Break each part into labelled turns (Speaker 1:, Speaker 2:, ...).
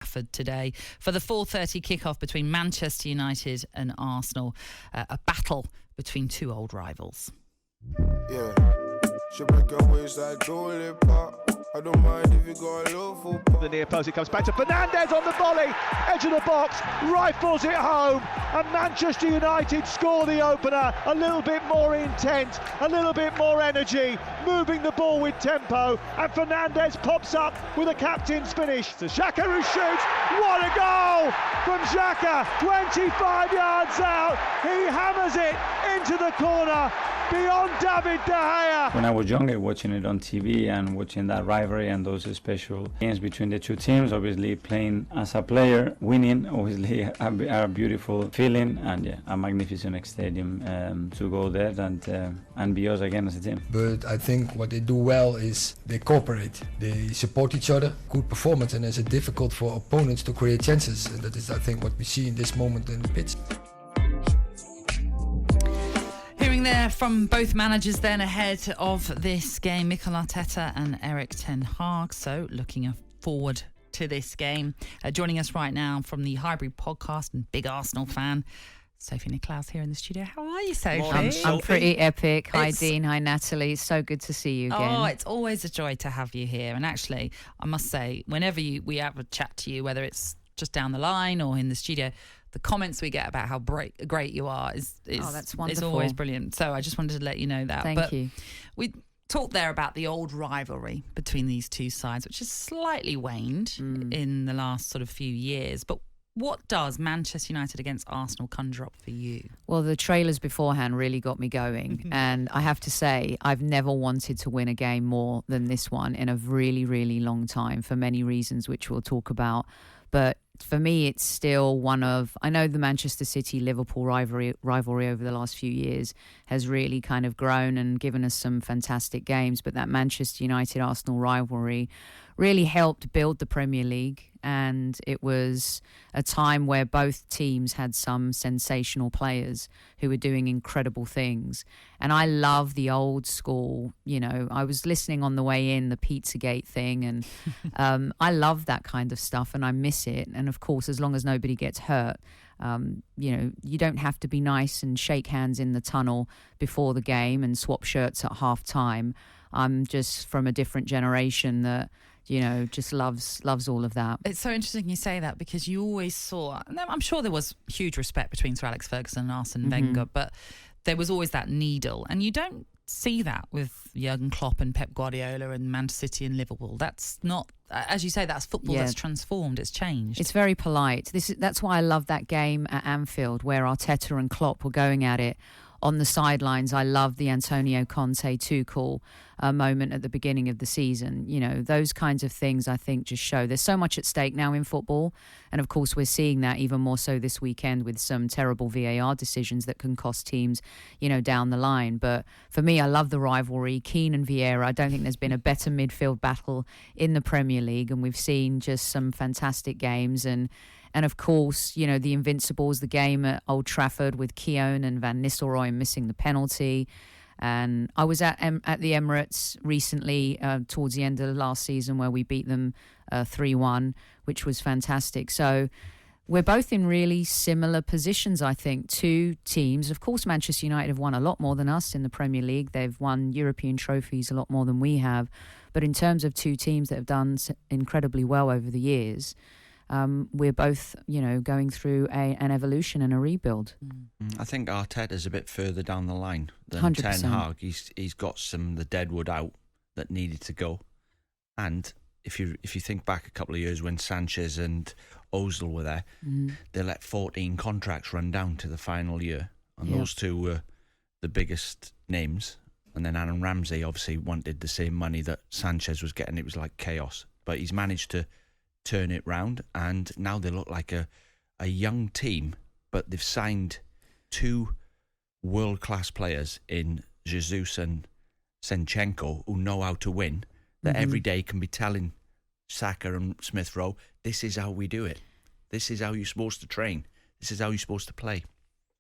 Speaker 1: Trafford today for the 4:30 kickoff between Manchester United and Arsenal, a battle between two old rivals.
Speaker 2: Yeah, should make your ways like Dolly Pop. I don't mind if you go a little football.
Speaker 3: The near post, it comes back to Fernandes on the volley, edge of the box, rifles it home, and Manchester United score the opener. A little bit more intent, a little bit more energy, moving the ball with tempo, and Fernandes pops up with a captain's finish. To Xhaka who shoots, what a goal from Xhaka, 25 yards out, he hammers it into the corner, beyond David De Gea.
Speaker 4: When I was younger, watching it on TV and watching that rivalry and those special games between the two teams, obviously playing as a player, winning, obviously a beautiful feeling, and yeah, a magnificent stadium to go there and be us again as a team.
Speaker 5: But I think what they do well is they cooperate, they support each other, good performance, and it's difficult for opponents to create chances. And that is, I think, what we see in this moment in the pitch.
Speaker 1: Hearing there from both managers then ahead of this game, Mikel Arteta and Erik ten Hag. So looking forward to this game. Joining us right now from the Highbury podcast and big Arsenal fan, Sophie Nicolaus here in the studio. How are you, Sophie?
Speaker 6: I'm pretty epic. Hi, Dean. Hi, Natalie. So good to see you again.
Speaker 1: Oh, it's always a joy to have you here. And actually, I must say, whenever we have a chat to you, whether it's just down the line or in the studio, the comments we get about how great you are is
Speaker 6: that's wonderful.
Speaker 1: Is always brilliant. So I just wanted to let you know that.
Speaker 6: Thank you.
Speaker 1: We talked there about the old rivalry between these two sides, which has slightly waned in the last sort of few years. But what does Manchester United against Arsenal conjure up for you?
Speaker 6: Well, the trailers beforehand really got me going. And I have to say, I've never wanted to win a game more than this one in a really, really long time for many reasons, which we'll talk about. But for me, it's still one of, I know the Manchester City-Liverpool rivalry over the last few years has really kind of grown and given us some fantastic games, but that Manchester United-Arsenal rivalry really helped build the Premier League, and it was a time where both teams had some sensational players who were doing incredible things. And I love the old school, I was listening on the way in, the Pizzagate thing, and I love that kind of stuff and I miss it. And of course, as long as nobody gets hurt, you don't have to be nice and shake hands in the tunnel before the game and swap shirts at half time. I'm just from a different generation that just loves all of that.
Speaker 1: It's so interesting you say that, because you always saw, I'm sure there was huge respect between Sir Alex Ferguson and Arsene Wenger, but there was always that needle, and you don't see that with Jurgen Klopp and Pep Guardiola and Manchester City and Liverpool. That's not, as you say, that's football that's transformed, it's changed.
Speaker 6: It's very polite. That's why I love that game at Anfield where Arteta and Klopp were going at it on the sidelines. I love the Antonio Conte Tuchel moment at the beginning of the season. Those kinds of things I think just show there's so much at stake now in football. And of course, we're seeing that even more so this weekend with some terrible VAR decisions that can cost teams, down the line. But for me, I love the rivalry. Keane and Vieira, I don't think there's been a better midfield battle in the Premier League. And we've seen just some fantastic games. And of course, the Invincibles, the game at Old Trafford with Keown and Van Nistelrooy missing the penalty. And I was at the Emirates recently towards the end of last season where we beat them 3-1, which was fantastic. So we're both in really similar positions, I think. Two teams. Of course, Manchester United have won a lot more than us in the Premier League. They've won European trophies a lot more than we have. But in terms of two teams that have done incredibly well over the years, we're both, going through an evolution and a rebuild.
Speaker 7: I think Arteta's a bit further down the line than
Speaker 6: 100%.
Speaker 7: Ten Hag. He's got some of the deadwood out that needed to go. And if you think back a couple of years when Sanchez and Ozil were there, they let 14 contracts run down to the final year. And those two were the biggest names. And then Aaron Ramsey obviously wanted the same money that Sanchez was getting. It was like chaos. But he's managed to turn it round, and now they look like a young team, but they've signed two world-class players in Jesus and Zinchenko who know how to win, that every day can be telling Saka and Smith Rowe, this is how we do it. This is how you're supposed to train. This is how you're supposed to play.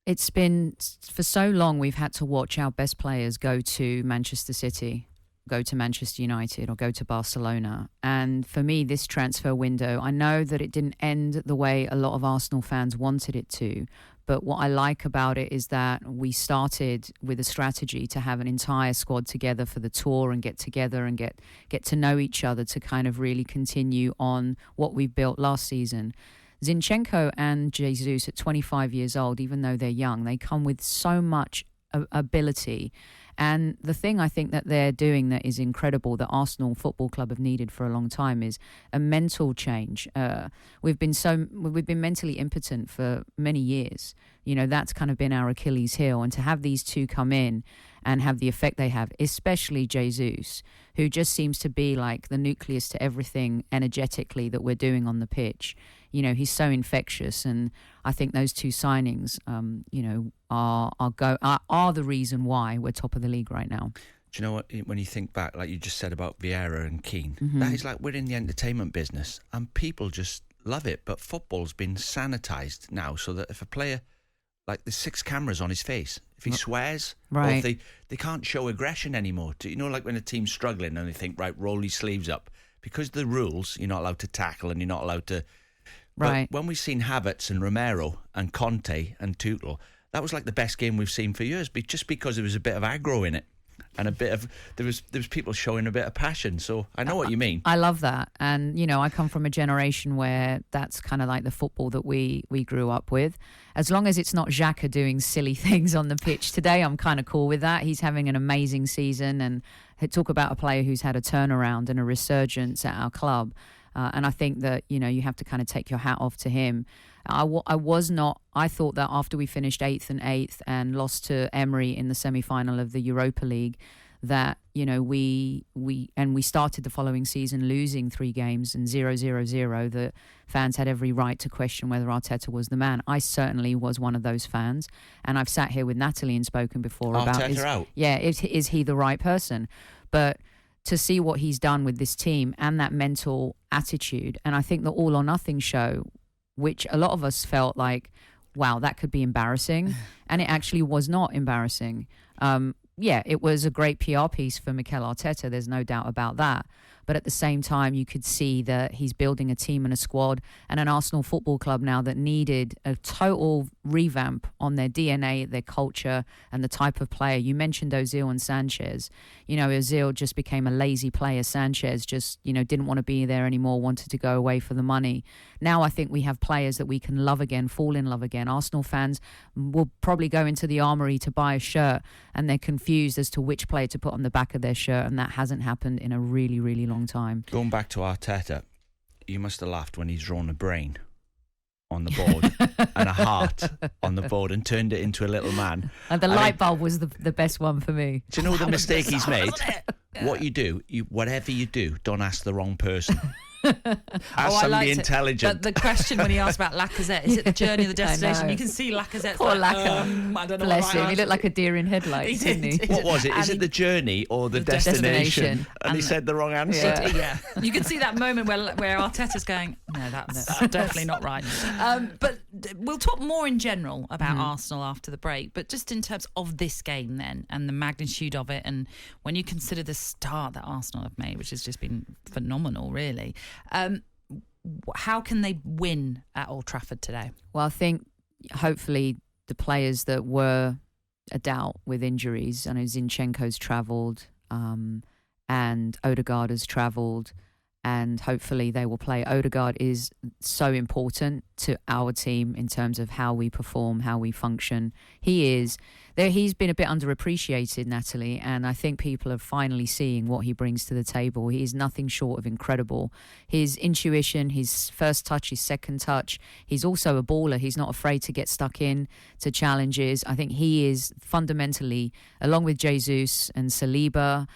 Speaker 6: It's been, for so long, we've had to watch our best players go to Manchester City. go to Manchester United or go to Barcelona. And for me, this transfer window, I know that it didn't end the way a lot of Arsenal fans wanted it to. But what I like about it is that we started with a strategy to have an entire squad together for the tour and get together and get to know each other to kind of really continue on what we built last season. Zinchenko and Jesus at 25 years old, even though they're young, they come with so much ability. And the thing I think that they're doing that is incredible, that Arsenal Football Club have needed for a long time, is a mental change. We've been mentally impotent for many years. You know, that's kind of been our Achilles heel. And to have these two come in and have the effect they have, especially Jesus, who just seems to be like the nucleus to everything energetically that we're doing on the pitch. You know, he's so infectious, and I think those two signings, are the reason why we're top of the league right now.
Speaker 7: Do you know what? When you think back, like you just said about Vieira and Keane, that is like we're in the entertainment business, and people just love it. But football's been sanitised now, so that if a player, like there's 6 cameras on his face, if he swears,
Speaker 6: right,
Speaker 7: or if they can't show aggression anymore. Do you know, like when a team's struggling and they think, right, roll your sleeves up, because the rules, you're not allowed to tackle and you're not allowed to.
Speaker 6: Right.
Speaker 7: But when we've seen Havertz and Romero and Conte and Tuchel, that was like the best game we've seen for years, just because there was a bit of aggro in it and a bit of there was people showing a bit of passion. So I know what you mean.
Speaker 6: I love that, and you know, I come from a generation where that's kind of like the football that we grew up with. As long as it's not Xhaka doing silly things on the pitch today, I'm kind of cool with that. He's having an amazing season, and talk about a player who's had a turnaround and a resurgence at our club. And I think that, you know, you have to kind of take your hat off to him. I thought that after we finished 8th and lost to Emery in the semi-final of the Europa League, that, you know, we started the following season losing 3 games and 0-0-0, that fans had every right to question whether Arteta was the man. I certainly was one of those fans. And I've sat here with Natalie and spoken before
Speaker 7: Arteta
Speaker 6: is he the right person? But to see what he's done with this team and that mental attitude. And I think the All or Nothing show, which a lot of us felt like, wow, that could be embarrassing. And it actually was not embarrassing. It was a great PR piece for Mikel Arteta. There's no doubt about that. But at the same time, you could see that he's building a team and a squad and an Arsenal Football Club now that needed a total revamp on their DNA, their culture, and the type of player. You mentioned Ozil and Sanchez. You know, Ozil just became a lazy player. Sanchez just, you know, didn't want to be there anymore, wanted to go away for the money. Now I think we have players that we can love again, fall in love again. Arsenal fans will probably go into the armoury to buy a shirt and they're confused as to which player to put on the back of their shirt, and that hasn't happened in a really, really long time.
Speaker 7: Going back to Arteta, you must have laughed when he's drawn a brain on the board and a heart on the board and turned it into a little man.
Speaker 6: And the light bulb was the best one for me.
Speaker 7: Do you know the mistake he's made? What you do, whatever you do, don't ask the wrong person. Ask somebody intelligent.
Speaker 1: The question when he asked about Lacazette, is it the journey or the destination? You can see Lacazette's
Speaker 6: poor Lacazette.
Speaker 1: I don't know.
Speaker 6: Bless him. He looked like a deer in headlights, didn't he?
Speaker 7: What was it? Is it the journey or the destination? And he said the wrong answer.
Speaker 1: Yeah. You can see that moment where Arteta's going, no, that's definitely not right. But we'll talk more in general about Arsenal after the break. But just in terms of this game then and the magnitude of it, and when you consider the start that Arsenal have made, which has just been phenomenal, really. How can they win at Old Trafford today?
Speaker 6: Well, I think hopefully the players that were a doubt with injuries, I know Zinchenko's travelled and Odegaard has travelled, and hopefully they will play. Odegaard is so important to our team in terms of how we perform, how we function. He's been a bit underappreciated, Natalie, and I think people are finally seeing what he brings to the table. He is nothing short of incredible. His intuition, his first touch, his second touch. He's also a baller. He's not afraid to get stuck in to challenges. I think he is fundamentally, along with Jesus and Saliba,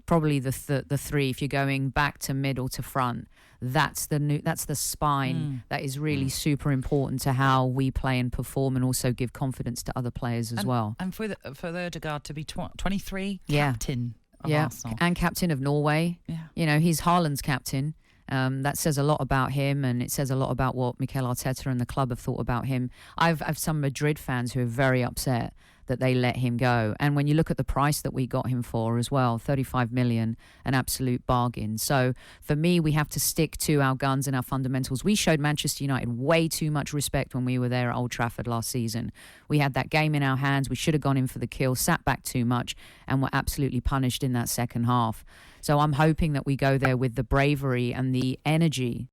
Speaker 6: probably the three, if you're going back to middle to front, that's the spine that is really super important to how we play and perform, and also give confidence to other players as well.
Speaker 1: And for the Odegaard to be 23, captain of Arsenal.
Speaker 6: And captain of Norway. Yeah. You know, he's Haaland's captain. That says a lot about him, and it says a lot about what Mikel Arteta and the club have thought about him. I've some Madrid fans who are very upset that they let him go. And when you look at the price that we got him for as well, 35 million, an absolute bargain. So for me, we have to stick to our guns and our fundamentals. We showed Manchester United way too much respect when we were there at Old Trafford last season. We had that game in our hands. We should have gone in for the kill, sat back too much, and were absolutely punished in that second half. So I'm hoping that we go there with the bravery and the energy